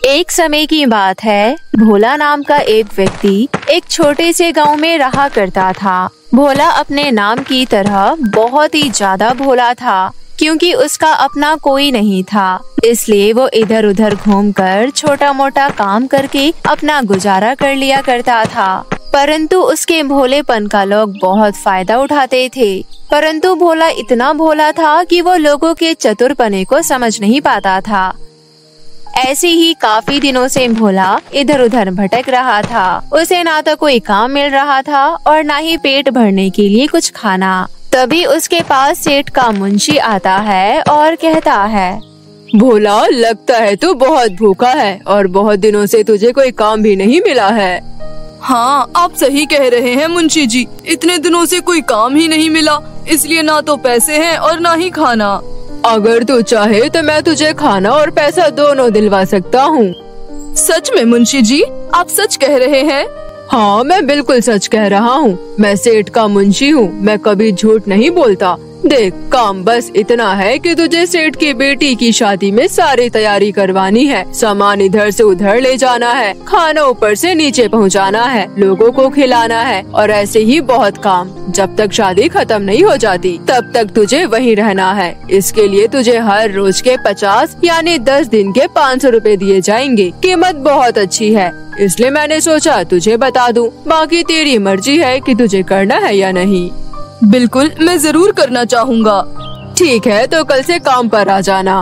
एक समय की बात है, भोला नाम का एक व्यक्ति एक छोटे से गांव में रहा करता था। भोला अपने नाम की तरह बहुत ही ज्यादा भोला था, क्योंकि उसका अपना कोई नहीं था। इसलिए वो इधर उधर घूमकर छोटा मोटा काम करके अपना गुजारा कर लिया करता था। परंतु उसके भोलेपन का लोग बहुत फायदा उठाते थे। परंतु भोला इतना भोला था कि वो लोगों के चतुरपने को समझ नहीं पाता था। ऐसे ही काफी दिनों से भोला इधर उधर भटक रहा था। उसे ना तो कोई काम मिल रहा था और ना ही पेट भरने के लिए कुछ खाना। तभी उसके पास सेठ का मुंशी आता है और कहता है, भोला, लगता है तू बहुत भूखा है और बहुत दिनों से तुझे कोई काम भी नहीं मिला है। हाँ, आप सही कह रहे हैं मुंशी जी, इतने दिनों से कोई काम ही नहीं मिला, इसलिए ना तो पैसे हैं और ना ही खाना। अगर तू चाहे तो मैं तुझे खाना और पैसा दोनों दिलवा सकता हूँ। सच में मुंशी जी, आप सच कह रहे हैं? हाँ, मैं बिल्कुल सच कह रहा हूँ। मैं सेठ का मुंशी हूँ, मैं कभी झूठ नहीं बोलता। देख, काम बस इतना है कि तुझे सेठ की बेटी की शादी में सारी तैयारी करवानी है। सामान इधर से उधर ले जाना है, खाना ऊपर से नीचे पहुँचाना है, लोगों को खिलाना है और ऐसे ही बहुत काम। जब तक शादी खत्म नहीं हो जाती तब तक तुझे वहीं रहना है। इसके लिए तुझे हर रोज के 50 यानी 10 दिन के 500 रुपए दिए जाएंगे। कीमत बहुत अच्छी है, इसलिए मैंने सोचा तुझे बता दूं। बाकी तेरी मर्जी है कि तुझे करना है या नहीं। बिल्कुल, मैं जरूर करना चाहूँगा। ठीक है, तो कल से काम पर आ जाना।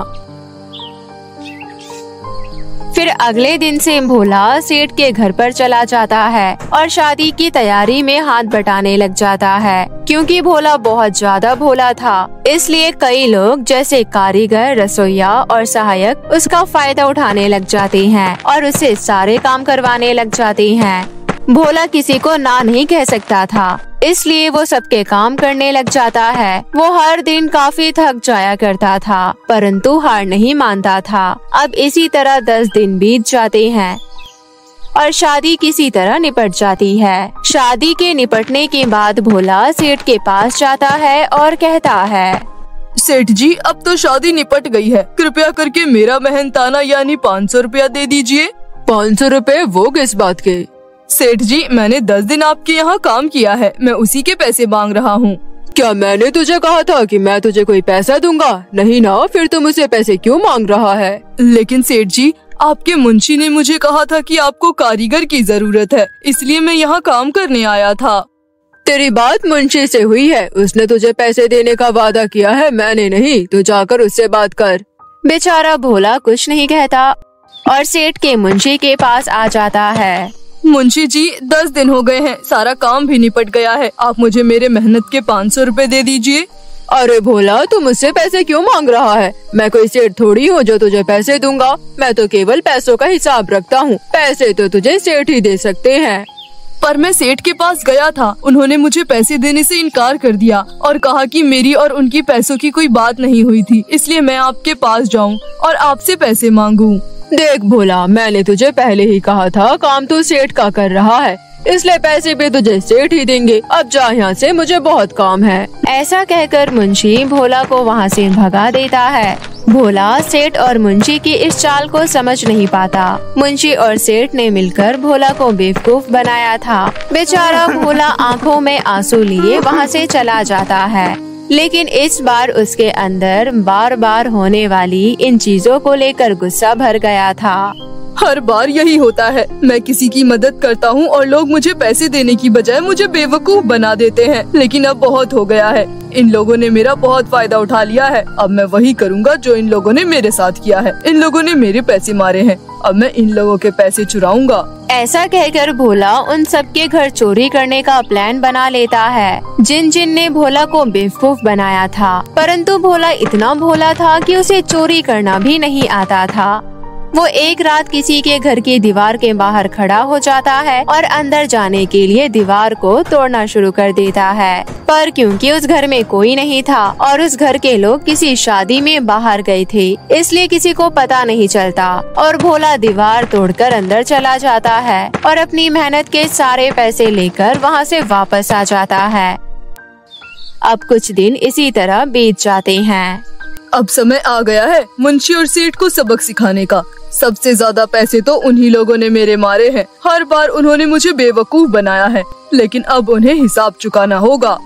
फिर अगले दिन से भोला सेठ के घर पर चला जाता है और शादी की तैयारी में हाथ बटाने लग जाता है। क्योंकि भोला बहुत ज्यादा भोला था, इसलिए कई लोग जैसे कारीगर, रसोइया और सहायक उसका फायदा उठाने लग जाते हैं और उसे सारे काम करवाने लग जाते हैं। भोला किसी को ना नहीं कह सकता था, इसलिए वो सबके काम करने लग जाता है। वो हर दिन काफी थक जाया करता था, परंतु हार नहीं मानता था। अब इसी तरह 10 दिन बीत जाते हैं और शादी किसी तरह निपट जाती है। शादी के निपटने के बाद भोला सेठ के पास जाता है और कहता है, सेठ जी, अब तो शादी निपट गई है, कृपया करके मेरा मेहनताना यानी 500 रुपया दे दीजिए। 500 रुपए? वो किस बात के? सेठ जी, मैंने 10 दिन आपके यहाँ काम किया है, मैं उसी के पैसे मांग रहा हूँ। क्या मैंने तुझे कहा था कि मैं तुझे कोई पैसा दूंगा? नहीं ना, फिर तुम मुझसे पैसे क्यों मांग रहा है? लेकिन सेठ जी, आपके मुंशी ने मुझे कहा था कि आपको कारीगर की जरूरत है, इसलिए मैं यहाँ काम करने आया था। तेरी बात मुंशी से हुई है, उसने तुझे पैसे देने का वादा किया है, मैंने नहीं। तू जाकर उससे बात कर। बेचारा भोला कुछ नहीं कहता और सेठ के मुंशी के पास आ जाता है। मुंशी जी, 10 दिन हो गए हैं, सारा काम भी निपट गया है, आप मुझे मेरे मेहनत के 500 रुपए दे दीजिए। अरे भोला, तू मुझसे पैसे क्यों मांग रहा है? मैं कोई सेठ थोड़ी हूँ जो तुझे पैसे दूंगा। मैं तो केवल पैसों का हिसाब रखता हूँ, पैसे तो तुझे सेठ ही दे सकते हैं। पर मैं सेठ के पास गया था, उन्होंने मुझे पैसे देने से इनकार कर दिया और कहा कि मेरी और उनकी पैसों की कोई बात नहीं हुई थी, इसलिए मैं आपके पास जाऊँ और आपसे पैसे मांगूं। देख भोला, मैंने तुझे पहले ही कहा था काम तू सेठ का कर रहा है, इसलिए पैसे भी तुझे सेठ ही देंगे। अब जा यहाँ से, मुझे बहुत काम है। ऐसा कहकर मुंशी भोला को वहाँ से भगा देता है। भोला सेठ और मुंशी की इस चाल को समझ नहीं पाता। मुंशी और सेठ ने मिलकर भोला को बेवकूफ बनाया था। बेचारा भोला आंखों में आंसू लिए वहाँ से चला जाता है। लेकिन इस बार उसके अंदर बार बार होने वाली इन चीजों को लेकर गुस्सा भर गया था। हर बार यही होता है, मैं किसी की मदद करता हूँ और लोग मुझे पैसे देने की बजाय मुझे बेवकूफ बना देते हैं। लेकिन अब बहुत हो गया है, इन लोगों ने मेरा बहुत फायदा उठा लिया है। अब मैं वही करूँगा जो इन लोगों ने मेरे साथ किया है। इन लोगों ने मेरे पैसे मारे हैं, अब मैं इन लोगों के पैसे चुराऊंगा। ऐसा कहकर भोला उन सबके घर चोरी करने का प्लान बना लेता है, जिन ने भोला को बेवकूफ बनाया था। परंतु भोला इतना भोला था कि उसे चोरी करना भी नहीं आता था। वो एक रात किसी के घर की दीवार के बाहर खड़ा हो जाता है और अंदर जाने के लिए दीवार को तोड़ना शुरू कर देता है। पर क्योंकि उस घर में कोई नहीं था और उस घर के लोग किसी शादी में बाहर गए थे, इसलिए किसी को पता नहीं चलता और भोला दीवार तोड़कर अंदर चला जाता है और अपनी मेहनत के सारे पैसे लेकर वहाँ से वापस आ जाता है। अब कुछ दिन इसी तरह बीत जाते हैं। अब समय आ गया है मुंशी और सेठ को सबक सिखाने का। सबसे ज्यादा पैसे तो उन्हीं लोगों ने मेरे मारे हैं। हर बार उन्होंने मुझे बेवकूफ बनाया है, लेकिन अब उन्हें हिसाब चुकाना होगा।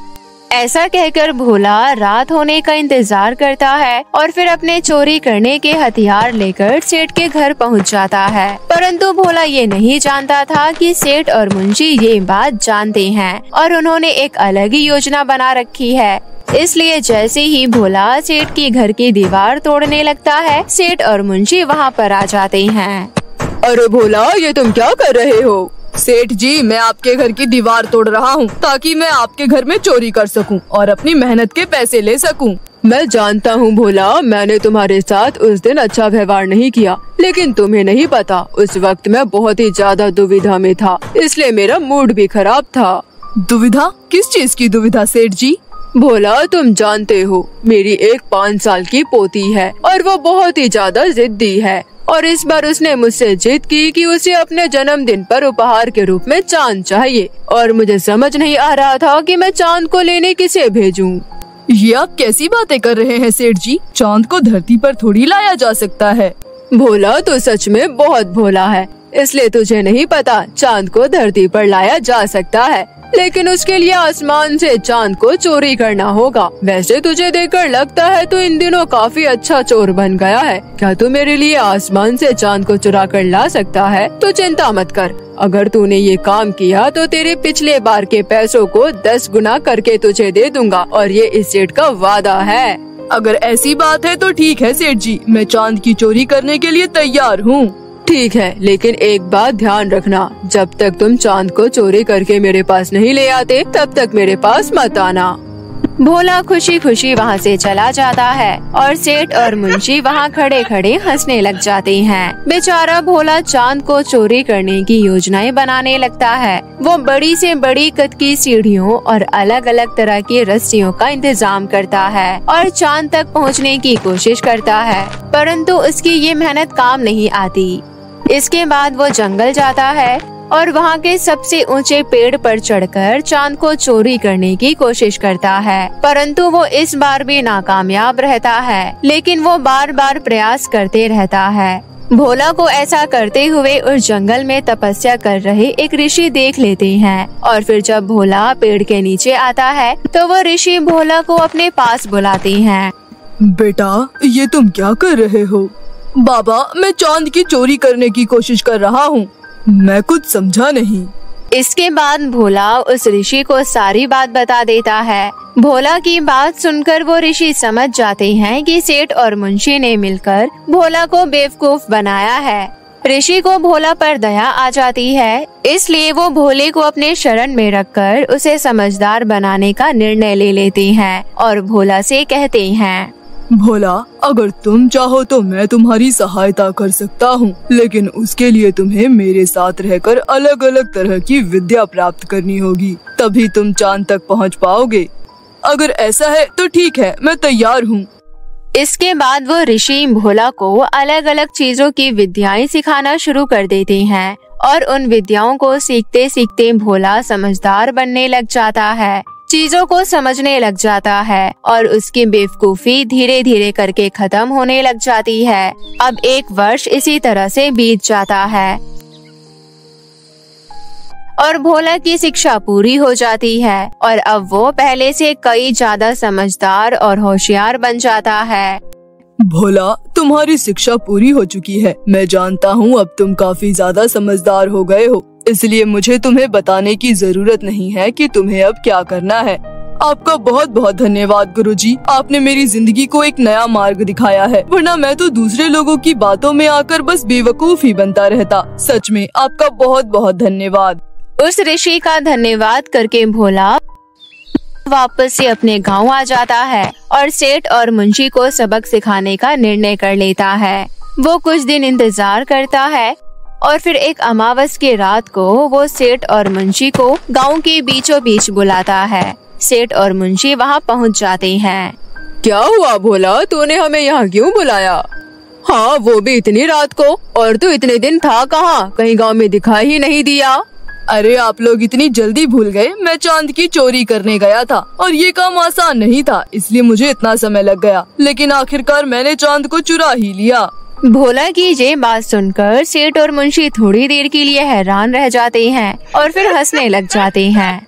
ऐसा कहकर भोला रात होने का इंतजार करता है और फिर अपने चोरी करने के हथियार लेकर सेठ के घर पहुंच जाता है। परंतु भोला ये नहीं जानता था कि सेठ और मुंशी ये बात जानते हैं और उन्होंने एक अलग ही योजना बना रखी है। इसलिए जैसे ही भोला सेठ की घर की दीवार तोड़ने लगता है, सेठ और मुंशी वहाँ पर आ जाते हैं। अरे भोला, ये तुम क्या कर रहे हो? सेठ जी, मैं आपके घर की दीवार तोड़ रहा हूँ ताकि मैं आपके घर में चोरी कर सकूँ और अपनी मेहनत के पैसे ले सकूँ। मैं जानता हूँ भोला, मैंने तुम्हारे साथ उस दिन अच्छा व्यवहार नहीं किया, लेकिन तुम्हें नहीं पता उस वक्त मैं बहुत ही ज्यादा दुविधा में था, इसलिए मेरा मूड भी खराब था। दुविधा? किस चीज की दुविधा सेठ जी? भोला, तुम जानते हो मेरी एक 5 साल की पोती है और वो बहुत ही ज्यादा जिद्दी है और इस बार उसने मुझसे जिद की कि उसे अपने जन्मदिन पर उपहार के रूप में चांद चाहिए और मुझे समझ नहीं आ रहा था कि मैं चांद को लेने किसे भेजूं। ये आप कैसी बातें कर रहे हैं सेठ जी? चांद को धरती पर थोड़ी लाया जा सकता है। भोला तो सच में बहुत भोला है, इसलिए तुझे नहीं पता चांद को धरती पर लाया जा सकता है, लेकिन उसके लिए आसमान से चांद को चोरी करना होगा। वैसे तुझे देखकर लगता है तू इन दिनों काफी अच्छा चोर बन गया है। क्या तू मेरे लिए आसमान से चांद को चुरा कर ला सकता है? तो चिंता मत कर, अगर तूने ये काम किया तो तेरे पिछले बार के पैसों को 10 गुना करके तुझे दे दूंगा और ये इस सेठ का वादा है। अगर ऐसी बात है तो ठीक है सेठ जी, मैं चांद की चोरी करने के लिए तैयार हूँ। ठीक है, लेकिन एक बात ध्यान रखना, जब तक तुम चांद को चोरी करके मेरे पास नहीं ले आते तब तक मेरे पास मत आना। भोला खुशी खुशी वहाँ से चला जाता है और सेठ और मुंशी वहाँ खड़े खड़े हंसने लग जाते हैं। बेचारा भोला चांद को चोरी करने की योजनाएं बनाने लगता है। वो बड़ी से बड़ी कद की सीढ़ियों और अलग अलग तरह की रस्सियों का इंतजाम करता है और चांद तक पहुँचने की कोशिश करता है, परंतु उसकी ये मेहनत काम नहीं आती। इसके बाद वो जंगल जाता है और वहाँ के सबसे ऊंचे पेड़ पर चढ़कर चांद को चोरी करने की कोशिश करता है, परंतु वो इस बार भी नाकामयाब रहता है। लेकिन वो बार बार प्रयास करते रहता है। भोला को ऐसा करते हुए उस जंगल में तपस्या कर रहे एक ऋषि देख लेते हैं और फिर जब भोला पेड़ के नीचे आता है तो वो ऋषि भोला को अपने पास बुलाते हैं। बेटा, ये तुम क्या कर रहे हो? बाबा, मैं चांद की चोरी करने की कोशिश कर रहा हूँ, मैं कुछ समझा नहीं। इसके बाद भोला उस ऋषि को सारी बात बता देता है। भोला की बात सुनकर वो ऋषि समझ जाते हैं कि सेठ और मुंशी ने मिलकर भोला को बेवकूफ बनाया है। ऋषि को भोला पर दया आ जाती है, इसलिए वो भोले को अपने शरण में रखकर उसे समझदार बनाने का निर्णय ले लेते हैं और भोला से कहते हैं, भोला, अगर तुम चाहो तो मैं तुम्हारी सहायता कर सकता हूँ, लेकिन उसके लिए तुम्हें मेरे साथ रहकर अलग अलग तरह की विद्या प्राप्त करनी होगी, तभी तुम चांद तक पहुँच पाओगे। अगर ऐसा है तो ठीक है, मैं तैयार हूँ। इसके बाद वो ऋषि भोला को अलग अलग चीजों की विद्याएं सिखाना शुरू कर देते हैं और उन विद्याओं को सीखते सीखते भोला समझदार बनने लग जाता है, चीजों को समझने लग जाता है और उसकी बेवकूफी धीरे धीरे करके खत्म होने लग जाती है। अब 1 वर्ष इसी तरह से बीत जाता है और भोला की शिक्षा पूरी हो जाती है और अब वो पहले से कई ज्यादा समझदार और होशियार बन जाता है। भोला, तुम्हारी शिक्षा पूरी हो चुकी है। मैं जानता हूँ अब तुम काफी ज्यादा समझदार हो गए हो, इसलिए मुझे तुम्हें बताने की जरूरत नहीं है कि तुम्हें अब क्या करना है। आपका बहुत बहुत धन्यवाद गुरुजी, आपने मेरी जिंदगी को एक नया मार्ग दिखाया है, वरना मैं तो दूसरे लोगों की बातों में आकर बस बेवकूफ ही बनता रहता। सच में आपका बहुत बहुत धन्यवाद। उस ऋषि का धन्यवाद करके भोला वापस से अपने गांव आ जाता है और सेठ और मुंशी को सबक सिखाने का निर्णय कर लेता है। वो कुछ दिन इंतजार करता है और फिर एक अमावस की रात को वो सेठ और मुंशी को गांव के बीचों बीच बुलाता है। सेठ और मुंशी वहां पहुंच जाते हैं। क्या हुआ भोला, तूने हमें यहाँ क्यों बुलाया? हाँ, वो भी इतनी रात को, और तू इतने दिन था कहाँ? कहीं गांव में दिखाई ही नहीं दिया। अरे आप लोग इतनी जल्दी भूल गए, मैं चांद की चोरी करने गया था और ये काम आसान नहीं था, इसलिए मुझे इतना समय लग गया, लेकिन आखिरकार मैंने चांद को चुरा ही लिया। भोला की ये बात सुनकर सेठ और मुंशी थोड़ी देर के लिए हैरान रह जाते हैं और फिर हंसने लग जाते हैं।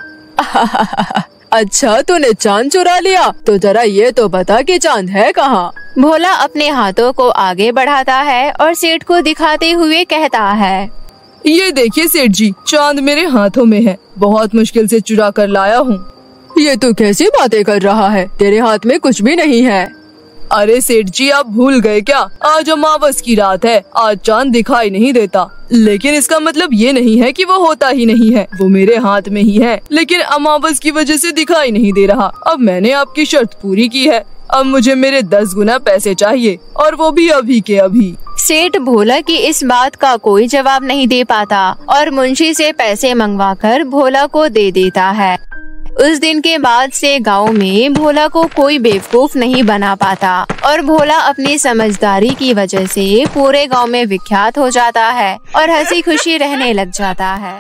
अच्छा, तूने चांद चुरा लिया? तो जरा ये तो बता कि चांद है कहाँ? भोला अपने हाथों को आगे बढ़ाता है और सेठ को दिखाते हुए कहता है, ये देखिए सेठ जी, चांद मेरे हाथों में है, बहुत मुश्किल से चुरा कर लाया हूँ। ये तू कैसी बातें कर रहा है? तेरे हाथ में कुछ भी नहीं है। अरे सेठ जी, आप भूल गए क्या? आज अमावस की रात है, आज चांद दिखाई नहीं देता, लेकिन इसका मतलब ये नहीं है कि वो होता ही नहीं है, वो मेरे हाथ में ही है, लेकिन अमावस की वजह से दिखाई नहीं दे रहा। अब मैंने आपकी शर्त पूरी की है, अब मुझे मेरे 10 गुना पैसे चाहिए, और वो भी अभी के अभी। सेठ भोला की इस बात का कोई जवाब नहीं दे पाता और मुंशी से पैसे मंगवाकर भोला को दे देता है। उस दिन के बाद से गांव में भोला को कोई बेवकूफ नहीं बना पाता और भोला अपनी समझदारी की वजह से पूरे गांव में विख्यात हो जाता है और हंसी खुशी रहने लग जाता है।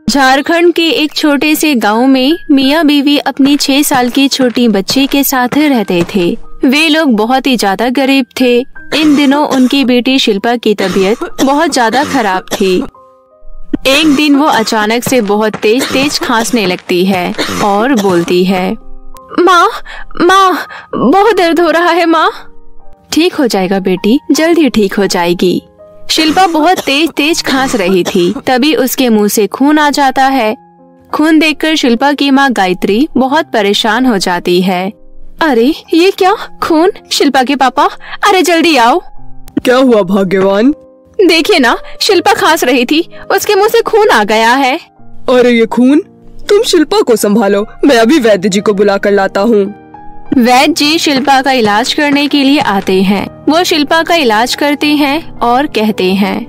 झारखंड के एक छोटे से गांव में मियाँ बीवी अपनी 6 साल की छोटी बच्ची के साथ रहते थे। वे लोग बहुत ही ज्यादा गरीब थे। इन दिनों उनकी बेटी शिल्पा की तबीयत बहुत ज्यादा खराब थी। एक दिन वो अचानक से बहुत तेज तेज खांसने लगती है और बोलती है, माँ माँ, बहुत दर्द हो रहा है माँ। ठीक हो जाएगा बेटी, जल्दी ठीक हो जाएगी। शिल्पा बहुत तेज तेज खांस रही थी, तभी उसके मुंह से खून आ जाता है। खून देखकर शिल्पा की माँ गायत्री बहुत परेशान हो जाती है। अरे ये क्या, खून? शिल्पा के पापा, अरे जल्दी आओ। क्या हुआ भाग्यवान? देखिए ना, शिल्पा खांस रही थी, उसके मुंह से खून आ गया है। अरे ये खून? तुम शिल्पा को संभालो, मैं अभी वैद्य जी को बुला कर लाता हूँ। वैद्य जी शिल्पा का इलाज करने के लिए आते हैं। वो शिल्पा का इलाज करते हैं और कहते हैं,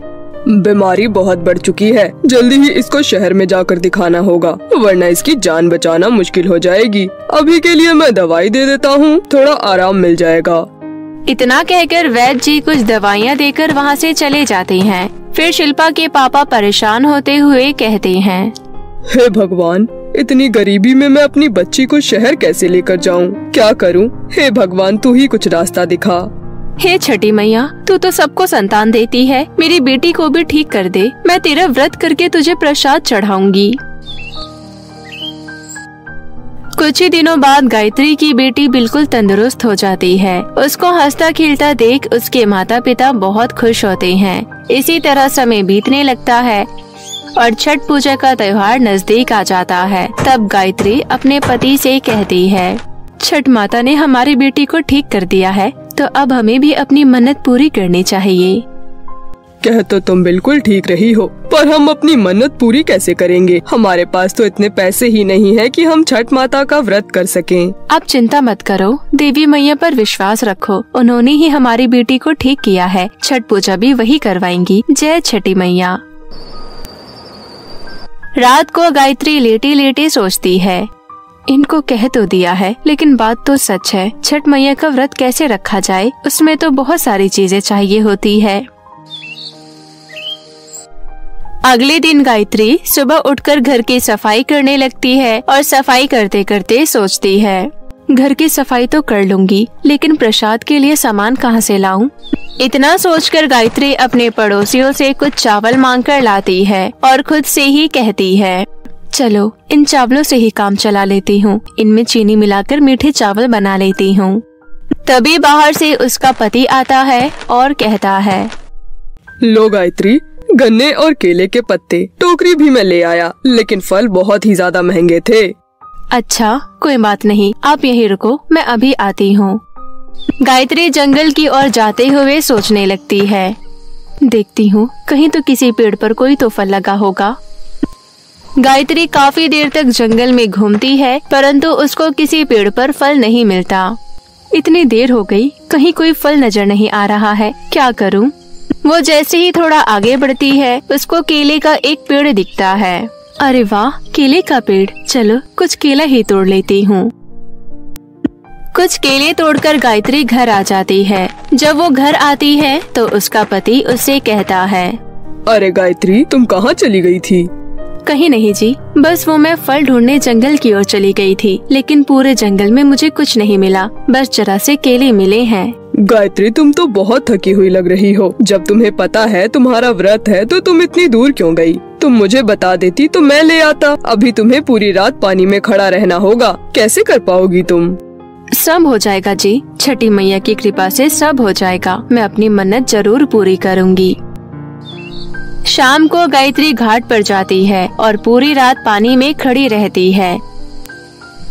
बीमारी बहुत बढ़ चुकी है, जल्दी ही इसको शहर में जाकर दिखाना होगा, वरना इसकी जान बचाना मुश्किल हो जाएगी। अभी के लिए मैं दवाई दे देता हूँ, थोड़ा आराम मिल जाएगा। इतना कहकर वैद्य जी कुछ दवाइयाँ देकर वहाँ से चले जाते हैं। फिर शिल्पा के पापा परेशान होते हुए कहते हैं, हे भगवान, इतनी गरीबी में मैं अपनी बच्ची को शहर कैसे लेकर जाऊँ? क्या करूँ? हे भगवान, तू ही कुछ रास्ता दिखा। हे छठी मैया, तू तो सबको संतान देती है, मेरी बेटी को भी ठीक कर दे। मैं तेरा व्रत करके तुझे प्रसाद चढ़ाऊंगी। कुछ ही दिनों बाद गायत्री की बेटी बिल्कुल तंदुरुस्त हो जाती है। उसको हंसता खेलता देख उसके माता पिता बहुत खुश होते हैं। इसी तरह समय बीतने लगता है और छठ पूजा का त्योहार नजदीक आ जाता है। तब गायत्री अपने पति से कहती है, छठ माता ने हमारी बेटी को ठीक कर दिया है, तो अब हमें भी अपनी मन्नत पूरी करनी चाहिए। कह तो तुम बिल्कुल ठीक रही हो, पर हम अपनी मन्नत पूरी कैसे करेंगे? हमारे पास तो इतने पैसे ही नहीं है कि हम छठ माता का व्रत कर सकें। आप चिंता मत करो, देवी मैया पर विश्वास रखो, उन्होंने ही हमारी बेटी को ठीक किया है। छठ पूजा भी वही करवाएंगी। जय छठी मैया। रात को गायत्री लेटी लेटी सोचती है, इनको कह तो दिया है, लेकिन बात तो सच है। छठ मैया का व्रत कैसे रखा जाए? उसमें तो बहुत सारी चीजें चाहिए होती है। अगले दिन गायत्री सुबह उठकर घर की सफाई करने लगती है और सफाई करते करते सोचती है, घर की सफाई तो कर लूंगी, लेकिन प्रसाद के लिए सामान कहाँ से लाऊं? इतना सोचकर गायत्री अपने पड़ोसियों से कुछ चावल मांगकर लाती है और खुद से ही कहती है, चलो इन चावलों से ही काम चला लेती हूँ, इनमें चीनी मिलाकर मीठे चावल बना लेती हूँ। तभी बाहर से उसका पति आता है और कहता है, लो गायत्री, गन्ने और केले के पत्ते, टोकरी भी मैं ले आया, लेकिन फल बहुत ही ज्यादा महंगे थे। अच्छा कोई बात नहीं, आप यहीं रुको, मैं अभी आती हूँ। गायत्री जंगल की ओर जाते हुए सोचने लगती है, देखती हूँ कहीं तो किसी पेड़ पर कोई तो फल लगा होगा। गायत्री काफी देर तक जंगल में घूमती है, परंतु उसको किसी पेड़ पर फल नहीं मिलता। इतनी देर हो गई, कहीं कोई फल नजर नहीं आ रहा है, क्या करूं? वो जैसे ही थोड़ा आगे बढ़ती है, उसको केले का एक पेड़ दिखता है। अरे वाह, केले का पेड़, चलो कुछ केला ही तोड़ लेती हूँ। कुछ केले तोड़कर गायत्री घर आ जाती है। जब वो घर आती है तो उसका पति उससे कहता है, अरे गायत्री, तुम कहाँ चली गई थी? कहीं नहीं जी, बस वो मैं फल ढूंढने जंगल की ओर चली गई थी, लेकिन पूरे जंगल में मुझे कुछ नहीं मिला, बस जरा से केले मिले हैं। गायत्री, तुम तो बहुत थकी हुई लग रही हो। जब तुम्हें पता है तुम्हारा व्रत है तो तुम इतनी दूर क्यों गई? तुम मुझे बता देती तो मैं ले आता। अभी तुम्हें पूरी रात पानी में खड़ा रहना होगा, कैसे कर पाओगी तुम? सब हो जाएगा जी, छठी मैया की कृपा से सब हो जाएगा। मैं अपनी मन्नत जरूर पूरी करूँगी। शाम को गायत्री घाट पर जाती है और पूरी रात पानी में खड़ी रहती है।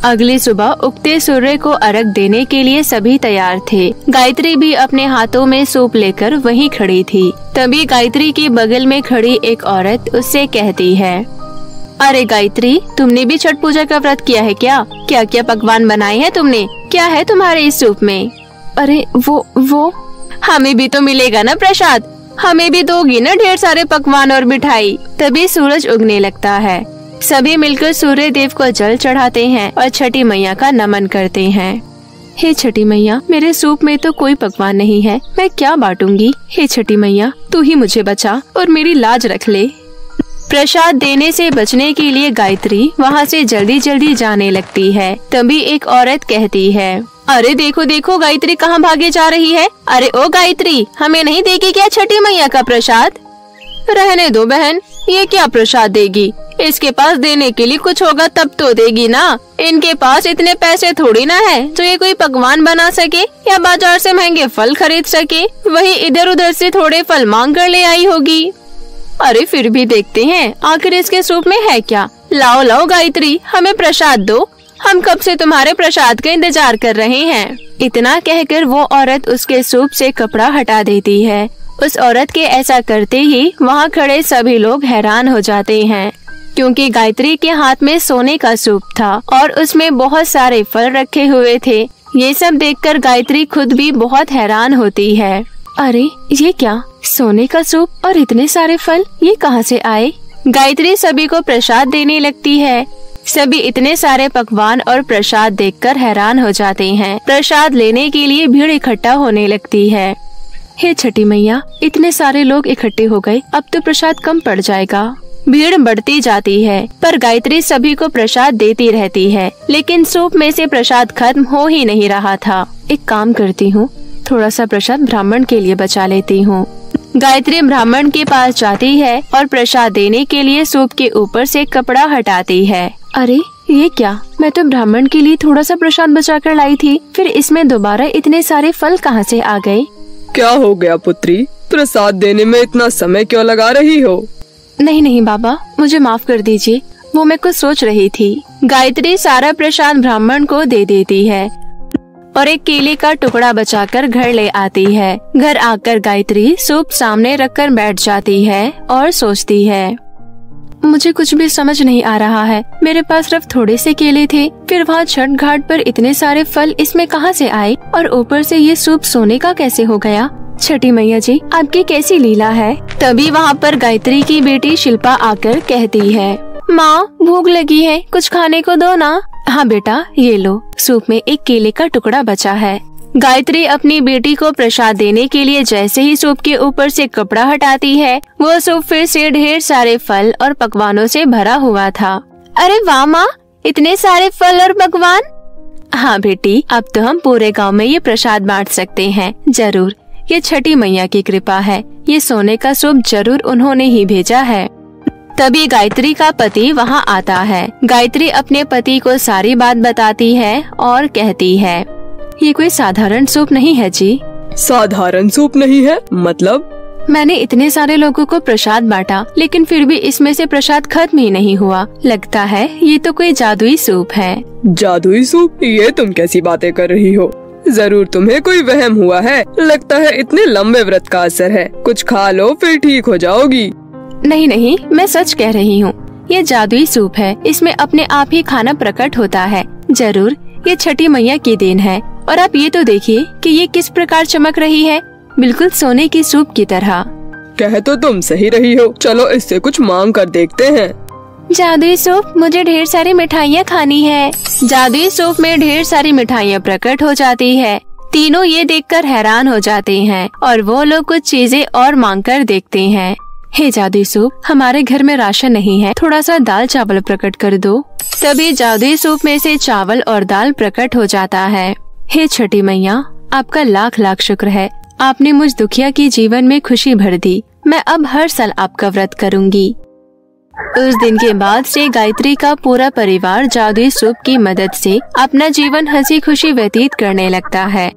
अगली सुबह उगते सूर्य को अर्घ देने के लिए सभी तैयार थे। गायत्री भी अपने हाथों में सूप लेकर वहीं खड़ी थी। तभी गायत्री के बगल में खड़ी एक औरत उससे कहती है, अरे गायत्री, तुमने भी छठ पूजा का व्रत किया है क्या? क्या क्या पकवान बनाए हैं तुमने? क्या है तुम्हारे इस सूप में? अरे वो हमें भी तो मिलेगा ना प्रसाद, हमें भी दोगी ना ढेर सारे पकवान और मिठाई। तभी सूरज उगने लगता है। सभी मिलकर सूर्य देव को जल चढ़ाते हैं और छठी मैया का नमन करते हैं। हे छठी मैया, मेरे सूप में तो कोई पकवान नहीं है, मैं क्या बांटूंगी? हे छठी मैया, तू ही मुझे बचा और मेरी लाज रख ले। प्रसाद देने से बचने के लिए गायत्री वहाँ से जल्दी जल्दी जाने लगती है। तभी एक औरत कहती है, अरे देखो देखो गायत्री कहाँ भागे जा रही है? अरे ओ गायत्री, हमें नहीं देगी क्या छठी मैया का प्रसाद? रहने दो बहन, ये क्या प्रसाद देगी? इसके पास देने के लिए कुछ होगा तब तो देगी ना। इनके पास इतने पैसे थोड़ी ना है जो ये कोई पकवान बना सके या बाजार से महंगे फल खरीद सके। वही इधर उधर से थोड़े फल मांग कर ले आई होगी। अरे फिर भी देखते हैं आखिर इसके सूप में है क्या। लाओ लाओ गायत्री, हमें प्रसाद दो, हम कब से तुम्हारे प्रसाद का इंतजार कर रहे हैं। इतना कहकर वो औरत उसके सूप से कपड़ा हटा देती है। उस औरत के ऐसा करते ही वहाँ खड़े सभी लोग हैरान हो जाते हैं, क्योंकि गायत्री के हाथ में सोने का सूप था और उसमें बहुत सारे फल रखे हुए थे। ये सब देखकर गायत्री खुद भी बहुत हैरान होती है। अरे ये क्या, सोने का सूप और इतने सारे फल, ये कहाँ से आए? गायत्री सभी को प्रसाद देने लगती है। सभी इतने सारे पकवान और प्रसाद देखकर हैरान हो जाते हैं। प्रसाद लेने के लिए भीड़ इकट्ठा होने लगती है। हे छठी मैया, इतने सारे लोग इकट्ठे हो गए, अब तो प्रसाद कम पड़ जाएगा। भीड़ बढ़ती जाती है, पर गायत्री सभी को प्रसाद देती रहती है, लेकिन सूप में से प्रसाद खत्म हो ही नहीं रहा था। एक काम करती हूँ, थोड़ा सा प्रसाद ब्राह्मण के लिए बचा लेती हूँ। गायत्री ब्राह्मण के पास जाती है और प्रसाद देने के लिए सूप के ऊपर से कपड़ा हटाती है। अरे ये क्या, मैं तो ब्राह्मण के लिए थोड़ा सा प्रसाद बचा कर लाई थी, फिर इसमें दोबारा इतने सारे फल कहाँ से आ गए? क्या हो गया पुत्री, प्रसाद देने में इतना समय क्यों लगा रही हो? नहीं नहीं बाबा, मुझे माफ कर दीजिए, वो मैं कुछ सोच रही थी। गायत्री सारा प्रसाद ब्राह्मण को दे देती है और एक केले का टुकड़ा बचाकर घर ले आती है। घर आकर गायत्री सूप सामने रखकर बैठ जाती है और सोचती है, मुझे कुछ भी समझ नहीं आ रहा है। मेरे पास सिर्फ थोड़े से केले थे, फिर वहाँ छठ घाट पर इतने सारे फल इसमें कहाँ से आए और ऊपर से ये सूप सोने का कैसे हो गया? छठी मैया जी, आपकी कैसी लीला है। तभी वहाँ पर गायत्री की बेटी शिल्पा आकर कहती है, माँ भूख लगी है, कुछ खाने को दो ना। हाँ बेटा, ये लो, सूप में एक केले का टुकड़ा बचा है। गायत्री अपनी बेटी को प्रसाद देने के लिए जैसे ही सूप के ऊपर से कपड़ा हटाती है, वो सूप फिर से ढेर सारे फल और पकवानों से भरा हुआ था। अरे वाह माँ, इतने सारे फल और पकवान। हाँ बेटी, अब तो हम पूरे गांव में ये प्रसाद बांट सकते हैं। जरूर, ये छठी मैया की कृपा है। ये सोने का सूप जरूर उन्होंने ही भेजा है। तभी गायत्री का पति वहाँ आता है। गायत्री अपने पति को सारी बात बताती है और कहती है, ये कोई साधारण सूप नहीं है जी। साधारण सूप नहीं है मतलब? मैंने इतने सारे लोगों को प्रसाद बांटा, लेकिन फिर भी इसमें से प्रसाद खत्म ही नहीं हुआ। लगता है ये तो कोई जादुई सूप है। जादुई सूप? ये तुम कैसी बातें कर रही हो? जरूर तुम्हें कोई वहम हुआ है। लगता है इतने लंबे व्रत का असर है। कुछ खा लो फिर ठीक हो जाओगी। नहीं नहीं, मैं सच कह रही हूँ, ये जादुई सूप है। इसमें अपने आप ही खाना प्रकट होता है। जरूर ये छठी मैया की देन है। और आप ये तो देखिए कि ये किस प्रकार चमक रही है, बिल्कुल सोने की सूप की तरह। कह तो तुम सही रही हो, चलो इससे कुछ मांग कर देखते हैं। जादुई सूप, मुझे ढेर सारी मिठाइयाँ खानी है। जादुई सूप में ढेर सारी मिठाइयाँ प्रकट हो जाती है। तीनों ये देखकर हैरान हो जाते हैं और वो लोग कुछ चीजें और मांग कर देखते हैं। हे जादुई सूप, हमारे घर में राशन नहीं है, थोड़ा सा दाल चावल प्रकट कर दो। तभी जादुई सूप में से चावल और दाल प्रकट हो जाता है। हे छठी मैया, आपका लाख लाख शुक्र है, आपने मुझ दुखिया की जीवन में खुशी भर दी। मैं अब हर साल आपका व्रत करूंगी। उस दिन के बाद से गायत्री का पूरा परिवार जादुई सूप की मदद से अपना जीवन हंसी खुशी व्यतीत करने लगता है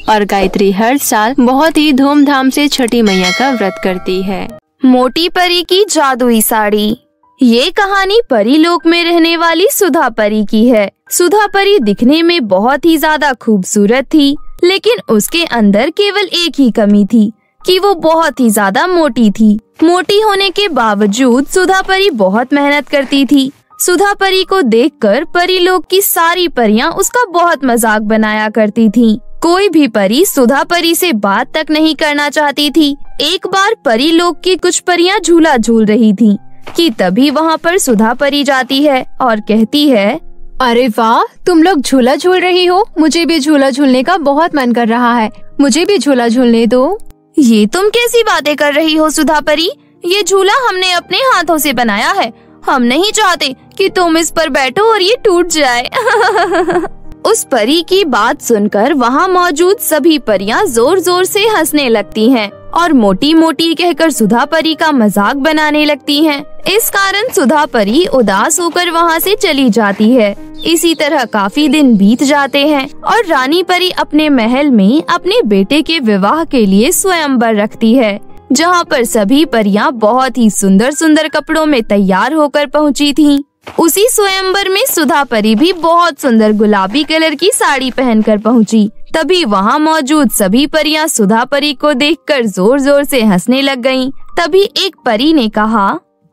और गायत्री हर साल बहुत ही धूमधाम से छठी मैया का व्रत करती है। मोटी परी की जादुई साड़ी। ये कहानी परी लोक में रहने वाली सुधा परी की है। सुधा परी दिखने में बहुत ही ज्यादा खूबसूरत थी, लेकिन उसके अंदर केवल एक ही कमी थी कि वो बहुत ही ज्यादा मोटी थी। मोटी होने के बावजूद सुधा परी बहुत मेहनत करती थी। सुधा परी को देखकर परी लोक की सारी परियां उसका बहुत मजाक बनाया करती थीं। कोई भी परी सुधा परी से बात तक नहीं करना चाहती थी। एक बार परी लोक की कुछ परियां झूला झूल रही थीं कि तभी वहाँ पर सुधा परी जाती है और कहती है, अरे वाह, तुम लोग झूला झूल रही हो, मुझे भी झूला झूलने का बहुत मन कर रहा है, मुझे भी झूला झूलने दो। ये तुम कैसी बातें कर रही हो सुधा परी? ये झूला हमने अपने हाथों से बनाया है, हम नहीं चाहते कि तुम इस पर बैठो और ये टूट जाए। उस परी की बात सुनकर वहाँ मौजूद सभी परियां जोर जोर से हंसने लगती हैं और मोटी मोटी कहकर सुधा परी का मजाक बनाने लगती हैं। इस कारण सुधा परी उदास होकर वहाँ से चली जाती है। इसी तरह काफी दिन बीत जाते हैं और रानी परी अपने महल में अपने बेटे के विवाह के लिए स्वयंवर रखती है, जहाँ पर सभी परियां बहुत ही सुंदर सुंदर कपड़ों में तैयार होकर पहुँची थीं। उसी स्वयंवर में सुधा परी भी बहुत सुंदर गुलाबी कलर की साड़ी पहनकर पहुंची। तभी वहां मौजूद सभी परियां सुधा परी को देखकर जोर जोर से हंसने लग गईं। तभी एक परी ने कहा,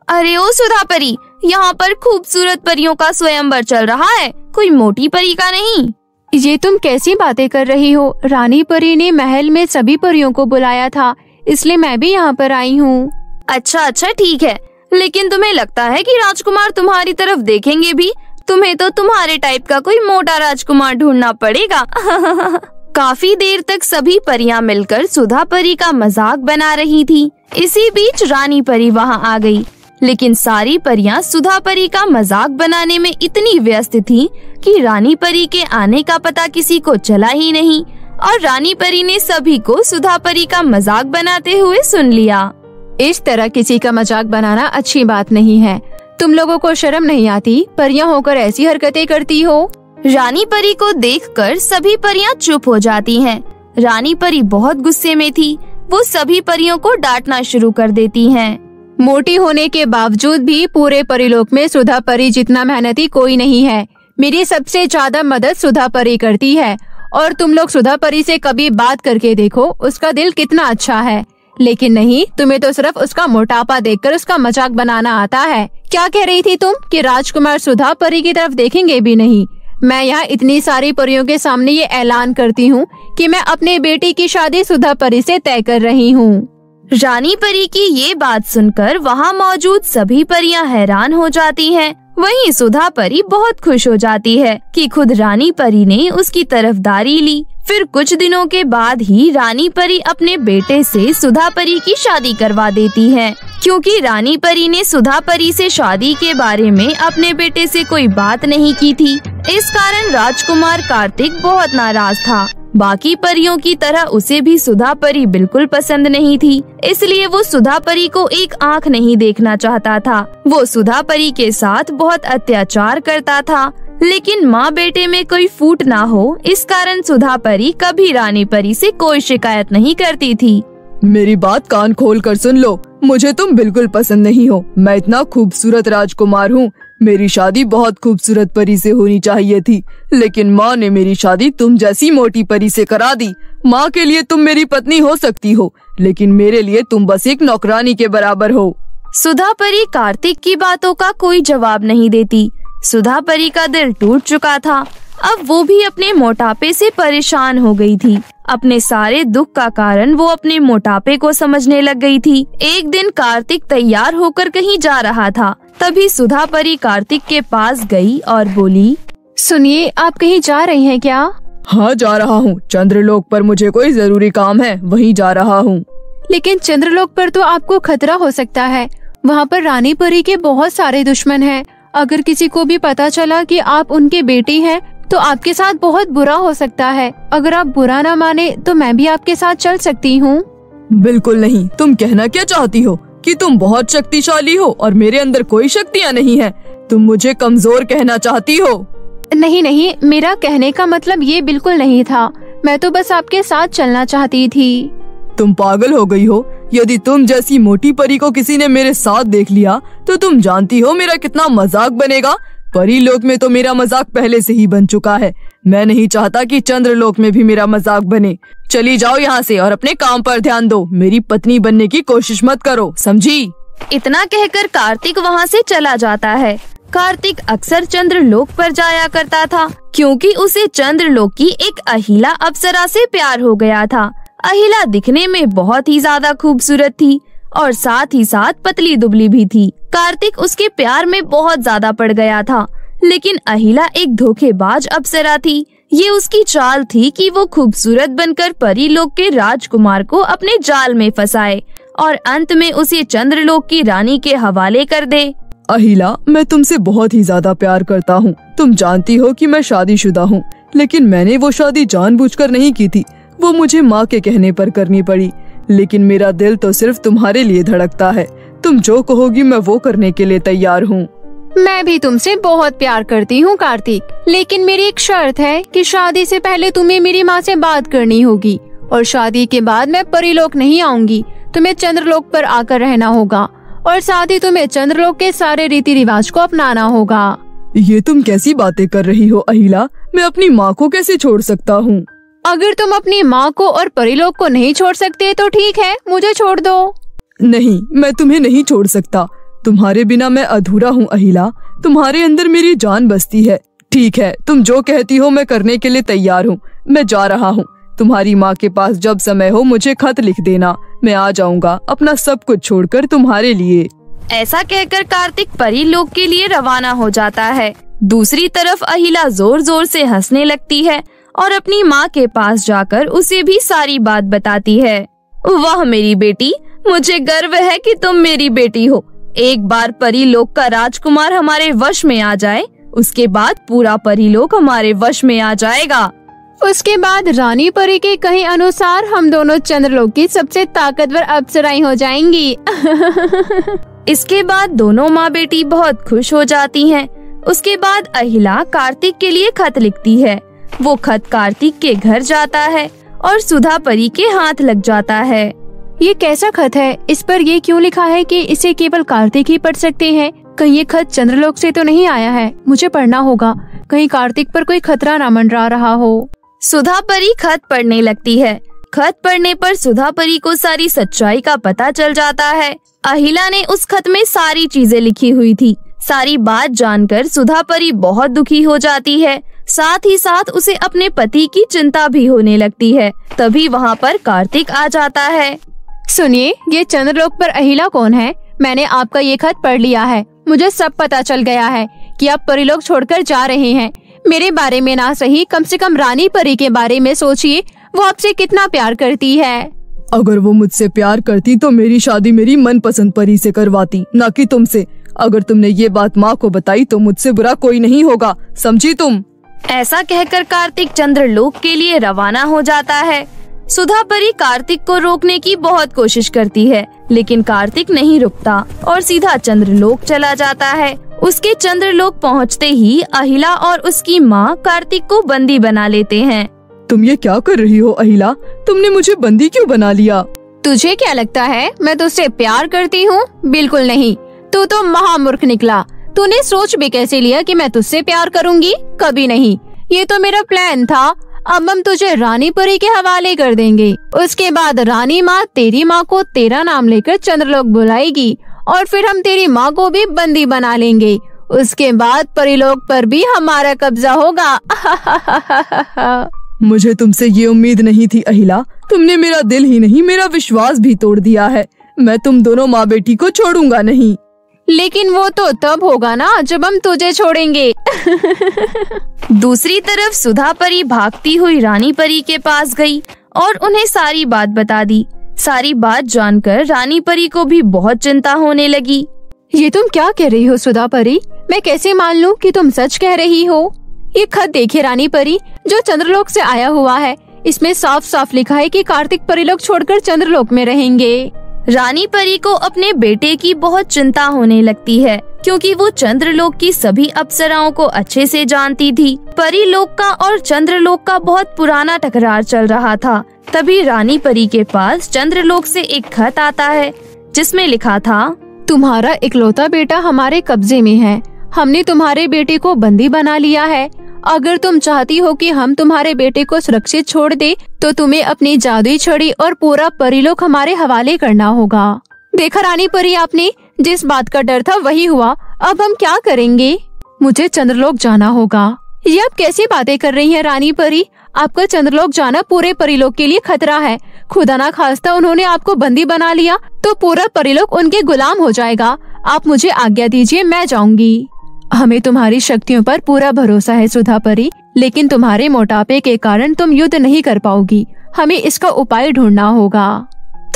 अरे ओ सुधा परी, यहाँ पर खूबसूरत परियों का स्वयंवर चल रहा है, कोई मोटी परी का नहीं। ये तुम कैसी बातें कर रही हो? रानी परी ने महल में सभी परियों को बुलाया था, इसलिए मैं भी यहाँ पर आई हूँ। अच्छा ठीक है, लेकिन तुम्हें लगता है कि राजकुमार तुम्हारी तरफ देखेंगे भी? तुम्हें तो तुम्हारे टाइप का कोई मोटा राजकुमार ढूंढना पड़ेगा। काफी देर तक सभी परियां मिलकर सुधा परी का मजाक बना रही थी। इसी बीच रानी परी वहां आ गई, लेकिन सारी परियां सुधा परी का मजाक बनाने में इतनी व्यस्त थीं कि रानी परी के आने का पता किसी को चला ही नहीं और रानी परी ने सभी को सुधा परी का मजाक बनाते हुए सुन लिया। इस तरह किसी का मजाक बनाना अच्छी बात नहीं है। तुम लोगों को शर्म नहीं आती? परियां होकर ऐसी हरकतें करती हो। रानी परी को देखकर सभी परियां चुप हो जाती हैं। रानी परी बहुत गुस्से में थी। वो सभी परियों को डांटना शुरू कर देती हैं। मोटी होने के बावजूद भी पूरे परिलोक में सुधा परी जितना मेहनती कोई नहीं है। मेरी सबसे ज्यादा मदद सुधा परी करती है और तुम लोग सुधा परी से कभी बात करके देखो, उसका दिल कितना अच्छा है। लेकिन नहीं, तुम्हें तो सिर्फ उसका मोटापा देखकर उसका मजाक बनाना आता है। क्या कह रही थी तुम कि राजकुमार सुधा परी की तरफ देखेंगे भी नहीं? मैं यहाँ इतनी सारी परियों के सामने ये ऐलान करती हूँ कि मैं अपने बेटी की शादी सुधा परी से तय कर रही हूँ। रानी परी की ये बात सुनकर वहाँ मौजूद सभी परियां हैरान हो जाती हैं। वहीं सुधा परी बहुत खुश हो जाती है कि खुद रानी परी ने उसकी तरफदारी ली। फिर कुछ दिनों के बाद ही रानी परी अपने बेटे से सुधा परी की शादी करवा देती है, क्योंकि रानी परी ने सुधा परी से शादी के बारे में अपने बेटे से कोई बात नहीं की थी। इस कारण राजकुमार कार्तिक बहुत नाराज था। बाकी परियों की तरह उसे भी सुधा परी बिल्कुल पसंद नहीं थी, इसलिए वो सुधा परी को एक आंख नहीं देखना चाहता था। वो सुधा परी के साथ बहुत अत्याचार करता था, लेकिन माँ बेटे में कोई फूट ना हो, इस कारण सुधा परी कभी रानी परी से कोई शिकायत नहीं करती थी। मेरी बात कान खोल कर सुन लो, मुझे तुम बिल्कुल पसंद नहीं हो। मैं इतना खूबसूरत राजकुमार हूँ। मेरी शादी बहुत खूबसूरत परी से होनी चाहिए थी, लेकिन माँ ने मेरी शादी तुम जैसी मोटी परी से करा दी। माँ के लिए तुम मेरी पत्नी हो सकती हो, लेकिन मेरे लिए तुम बस एक नौकरानी के बराबर हो। सुधा परी कार्तिक की बातों का कोई जवाब नहीं देती। सुधा परी का दिल टूट चुका था। अब वो भी अपने मोटापे से परेशान हो गई थी। अपने सारे दुख का कारण वो अपने मोटापे को समझने लग गई थी। एक दिन कार्तिक तैयार होकर कहीं जा रहा था, तभी सुधा परी कार्तिक के पास गई और बोली, सुनिए, आप कहीं जा रही हैं क्या? हाँ, जा रहा हूँ। चंद्रलोक पर मुझे कोई जरूरी काम है, वहीं जा रहा हूँ। लेकिन चंद्रलोक पर तो आपको खतरा हो सकता है। वहाँ पर रानी परी के बहुत सारे दुश्मन हैं। अगर किसी को भी पता चला कि आप उनके बेटी हैं, तो आपके साथ बहुत बुरा हो सकता है। अगर आप बुरा ना माने तो मैं भी आपके साथ चल सकती हूँ। बिल्कुल नहीं। तुम कहना क्या चाहती हो कि तुम बहुत शक्तिशाली हो और मेरे अंदर कोई शक्तियाँ नहीं है? तुम मुझे कमजोर कहना चाहती हो? नहीं नहीं, मेरा कहने का मतलब ये बिल्कुल नहीं था। मैं तो बस आपके साथ चलना चाहती थी। तुम पागल हो गई हो। यदि तुम जैसी मोटी परी को किसी ने मेरे साथ देख लिया तो तुम जानती हो मेरा कितना मजाक बनेगा। परी लोक में तो मेरा मजाक पहले से ही बन चुका है। मैं नहीं चाहता कि चंद्रलोक में भी मेरा मजाक बने। चली जाओ यहाँ से और अपने काम पर ध्यान दो। मेरी पत्नी बनने की कोशिश मत करो, समझी? इतना कहकर कार्तिक वहाँ से चला जाता है। कार्तिक अक्सर चंद्रलोक पर जाया करता था क्योंकि उसे चंद्रलोक की एक अहिला अप्सरा से प्यार हो गया था। अहिला दिखने में बहुत ही ज्यादा खूबसूरत थी और साथ ही साथ पतली दुबली भी थी। कार्तिक उसके प्यार में बहुत ज्यादा पड़ गया था, लेकिन अहिला एक धोखेबाज अप्सरा थी। ये उसकी चाल थी कि वो खूबसूरत बनकर परीलोक के राजकुमार को अपने जाल में फंसाए और अंत में उसे चंद्रलोक की रानी के हवाले कर दे। अहिला, मैं तुमसे बहुत ही ज्यादा प्यार करता हूँ। तुम जानती हो कि मैं शादीशुदा हूँ, लेकिन मैंने वो शादी जानबूझकर नहीं की थी। वो मुझे माँ के कहने पर करनी पड़ी। लेकिन मेरा दिल तो सिर्फ तुम्हारे लिए धड़कता है। तुम जो कहोगी मैं वो करने के लिए तैयार हूँ। मैं भी तुमसे बहुत प्यार करती हूँ कार्तिक, लेकिन मेरी एक शर्त है कि शादी से पहले तुम्हें मेरी माँ से बात करनी होगी और शादी के बाद मैं परीलोक नहीं आऊंगी। तुम्हें चंद्रलोक पर आकर रहना होगा और साथ ही तुम्हें चंद्रलोक के सारे रीति रिवाज को अपनाना होगा। ये तुम कैसी बातें कर रही हो अहिला? मैं अपनी माँ को कैसे छोड़ सकता हूँ? अगर तुम अपनी माँ को और परीलोक को नहीं छोड़ सकते तो ठीक है, मुझे छोड़ दो। नहीं, मैं तुम्हें नहीं छोड़ सकता। तुम्हारे बिना मैं अधूरा हूँ अहिला। तुम्हारे अंदर मेरी जान बसती है। ठीक है, तुम जो कहती हो मैं करने के लिए तैयार हूँ। मैं जा रहा हूँ। तुम्हारी माँ के पास जब समय हो मुझे खत लिख देना। मैं आ जाऊँगा अपना सब कुछ छोड़कर तुम्हारे लिए। ऐसा कहकर कार्तिक परीलोक के लिए रवाना हो जाता है। दूसरी तरफ अहिला जोर जोर से हंसने लगती है और अपनी माँ के पास जाकर उसे भी सारी बात बताती है। वाह मेरी बेटी, मुझे गर्व है कि तुम मेरी बेटी हो। एक बार परीलोक का राजकुमार हमारे वश में आ जाए, उसके बाद पूरा परीलोक हमारे वश में आ जाएगा। उसके बाद रानी परी के कहे अनुसार हम दोनों चंद्रलोक की सबसे ताकतवर अप्सराएं हो जाएंगी। इसके बाद दोनों माँ बेटी बहुत खुश हो जाती हैं। उसके बाद अहिला कार्तिक के लिए खत लिखती है। वो खत कार्तिक के घर जाता है और सुधा परी के हाथ लग जाता है। ये कैसा खत है? इस पर ये क्यों लिखा है कि इसे केवल कार्तिक ही पढ़ सकते हैं? कहीं ये खत चंद्रलोक से तो नहीं आया है? मुझे पढ़ना होगा, कहीं कार्तिक पर कोई खतरा न मंडरा रहा हो। सुधा परी खत पढ़ने लगती है। खत पढ़ने पर सुधा परी को सारी सच्चाई का पता चल जाता है। अहिला ने उस खत में सारी चीजें लिखी हुई थी। सारी बात जानकर सुधा परी बहुत दुखी हो जाती है। साथ ही साथ उसे अपने पति की चिंता भी होने लगती है। तभी वहाँ पर कार्तिक आ जाता है। सुनिए, ये चंद्रलोक पर अहिला कौन है? मैंने आपका ये खत पढ़ लिया है। मुझे सब पता चल गया है कि आप परीलोक छोड़कर जा रहे हैं। मेरे बारे में ना सही, कम से कम रानी परी के बारे में सोचिए। वो आपसे कितना प्यार करती है। अगर वो मुझसे प्यार करती तो मेरी शादी मेरी मनपसंद परी से करवाती, ना कि तुमसे। अगर तुमने ये बात माँ को बताई तो मुझसे बुरा कोई नहीं होगा, समझी तुम? ऐसा कहकर कार्तिक चंद्रलोक के लिए रवाना हो जाता है। सुधा परी कार्तिक को रोकने की बहुत कोशिश करती है, लेकिन कार्तिक नहीं रुकता और सीधा चंद्रलोक चला जाता है। उसके चंद्रलोक पहुँचते ही अहिला और उसकी माँ कार्तिक को बंदी बना लेते हैं। तुम ये क्या कर रही हो अहिला? तुमने मुझे बंदी क्यों बना लिया? तुझे क्या लगता है मैं तुझसे प्यार करती हूँ? बिल्कुल नहीं। तू तो महामूर्ख निकला। तूने सोच भी कैसे लिया कि मैं तुझसे प्यार करूँगी? कभी नहीं। ये तो मेरा प्लान था। अब हम तुझे रानी परी के हवाले कर देंगे। उसके बाद रानी माँ तेरी माँ को तेरा नाम लेकर चंद्रलोक बुलाएगी और फिर हम तेरी माँ को भी बंदी बना लेंगे। उसके बाद परीलोक पर भी हमारा कब्जा होगा। मुझे तुमसे ये उम्मीद नहीं थी अहिला। तुमने मेरा दिल ही नहीं मेरा विश्वास भी तोड़ दिया है। मैं तुम दोनों माँ बेटी को छोड़ूंगा नहीं। लेकिन वो तो तब होगा ना जब हम तुझे छोड़ेंगे। दूसरी तरफ सुधा परी भागती हुई रानी परी के पास गई और उन्हें सारी बात बता दी। सारी बात जानकर रानी परी को भी बहुत चिंता होने लगी। ये तुम क्या कह रही हो सुधा परी? मैं कैसे मान लूं कि तुम सच कह रही हो? ये खत देखिए रानी परी, जो चंद्रलोक से आया हुआ है। इसमें साफ साफ लिखा है कि कार्तिक परीलोक छोड़कर चंद्रलोक में रहेंगे। रानी परी को अपने बेटे की बहुत चिंता होने लगती है, क्योंकि वो चंद्रलोक की सभी अप्सराओं को अच्छे से जानती थी। परीलोक का और चंद्रलोक का बहुत पुराना टकरार चल रहा था। तभी रानी परी के पास चंद्रलोक से एक खत आता है, जिसमें लिखा था, तुम्हारा इकलौता बेटा हमारे कब्जे में है। हमने तुम्हारे बेटे को बंदी बना लिया है। अगर तुम चाहती हो कि हम तुम्हारे बेटे को सुरक्षित छोड़ दे, तो तुम्हें अपनी जादुई छड़ी और पूरा परीलोक हमारे हवाले करना होगा। देखा रानी परी, आपने जिस बात का डर था वही हुआ। अब हम क्या करेंगे? मुझे चंद्रलोक जाना होगा। ये आप कैसी बातें कर रही हैं रानी परी? आपका चंद्रलोक जाना पूरे परीलोक के लिए खतरा है। खुदा ना खास्ता उन्होंने आपको बंदी बना लिया तो पूरा परीलोक उनके गुलाम हो जाएगा। आप मुझे आज्ञा दीजिए, मैं जाऊंगी। हमें तुम्हारी शक्तियों पर पूरा भरोसा है सुधा परी, लेकिन तुम्हारे मोटापे के कारण तुम युद्ध नहीं कर पाओगी। हमें इसका उपाय ढूंढना होगा।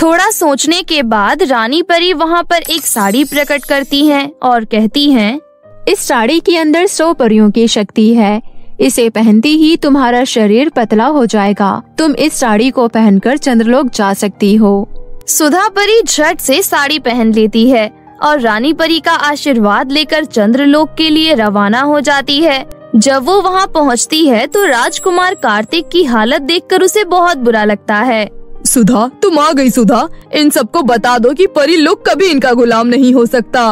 थोड़ा सोचने के बाद रानी परी वहाँ पर एक साड़ी प्रकट करती हैं और कहती हैं, इस साड़ी के अंदर 100 परियों की शक्ति है। इसे पहनती ही तुम्हारा शरीर पतला हो जाएगा। तुम इस साड़ी को पहनकर चंद्रलोक जा सकती हो। सुधा परी झट से साड़ी पहन लेती है और रानी परी का आशीर्वाद लेकर चंद्रलोक के लिए रवाना हो जाती है। जब वो वहाँ पहुँचती है तो राजकुमार कार्तिक की हालत देखकर उसे बहुत बुरा लगता है। सुधा, तुम आ गई। सुधा, इन सबको बता दो कि परीलोक कभी इनका गुलाम नहीं हो सकता।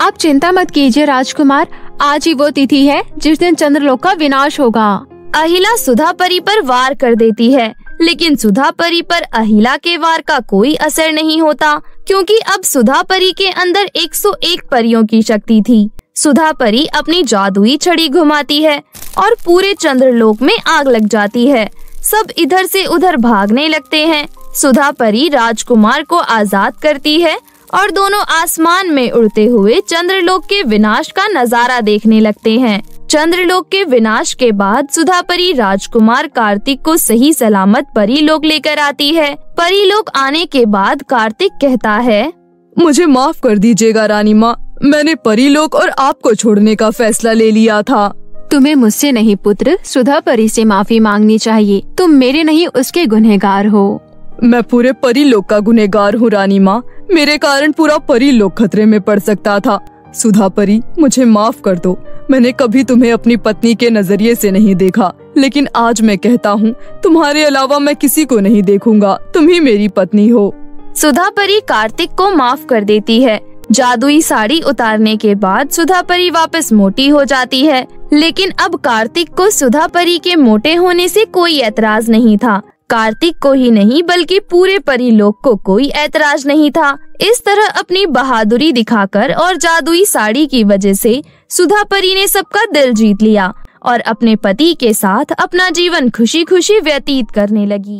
आप चिंता मत कीजिए राजकुमार, आज ही वो तिथि है जिस दिन चंद्रलोक का विनाश होगा। अहिला सुधा परी पर वार कर देती है, लेकिन सुधा परी पर अहिला के वार का कोई असर नहीं होता, क्योंकि अब सुधा परी के अंदर 101 परियों की शक्ति थी। सुधा परी अपनी जादुई छड़ी घुमाती है और पूरे चंद्रलोक में आग लग जाती है। सब इधर से उधर भागने लगते हैं। सुधा परी राजकुमार को आजाद करती है और दोनों आसमान में उड़ते हुए चंद्रलोक के विनाश का नजारा देखने लगते हैं। चंद्रलोक के विनाश के बाद सुधा परी राजकुमार कार्तिक को सही सलामत परीलोक लेकर आती है। परीलोक आने के बाद कार्तिक कहता है, मुझे माफ कर दीजिएगा रानी माँ, मैंने परीलोक और आपको छोड़ने का फैसला ले लिया था। तुम्हें मुझसे नहीं पुत्र, सुधा परी से माफी मांगनी चाहिए। तुम मेरे नहीं उसके गुनहगार हो। मैं पूरे परीलोक का गुनहगार हूँ रानी माँ। मेरे कारण पूरा परीलोक खतरे में पड़ सकता था। सुधा परी, मुझे माफ कर दो। मैंने कभी तुम्हें अपनी पत्नी के नजरिए से नहीं देखा, लेकिन आज मैं कहता हूँ तुम्हारे अलावा मैं किसी को नहीं देखूंगा। तुम ही मेरी पत्नी हो। सुधा परी कार्तिक को माफ कर देती है। जादुई साड़ी उतारने के बाद सुधा परी वापस मोटी हो जाती है, लेकिन अब कार्तिक को सुधा परी के मोटे होने से कोई ऐतराज नहीं था। कार्तिक को ही नहीं बल्कि पूरे परीलोक को कोई ऐतराज नहीं था। इस तरह अपनी बहादुरी दिखाकर और जादुई साड़ी की वजह से सुधा परी ने सबका दिल जीत लिया और अपने पति के साथ अपना जीवन खुशी खुशी व्यतीत करने लगी।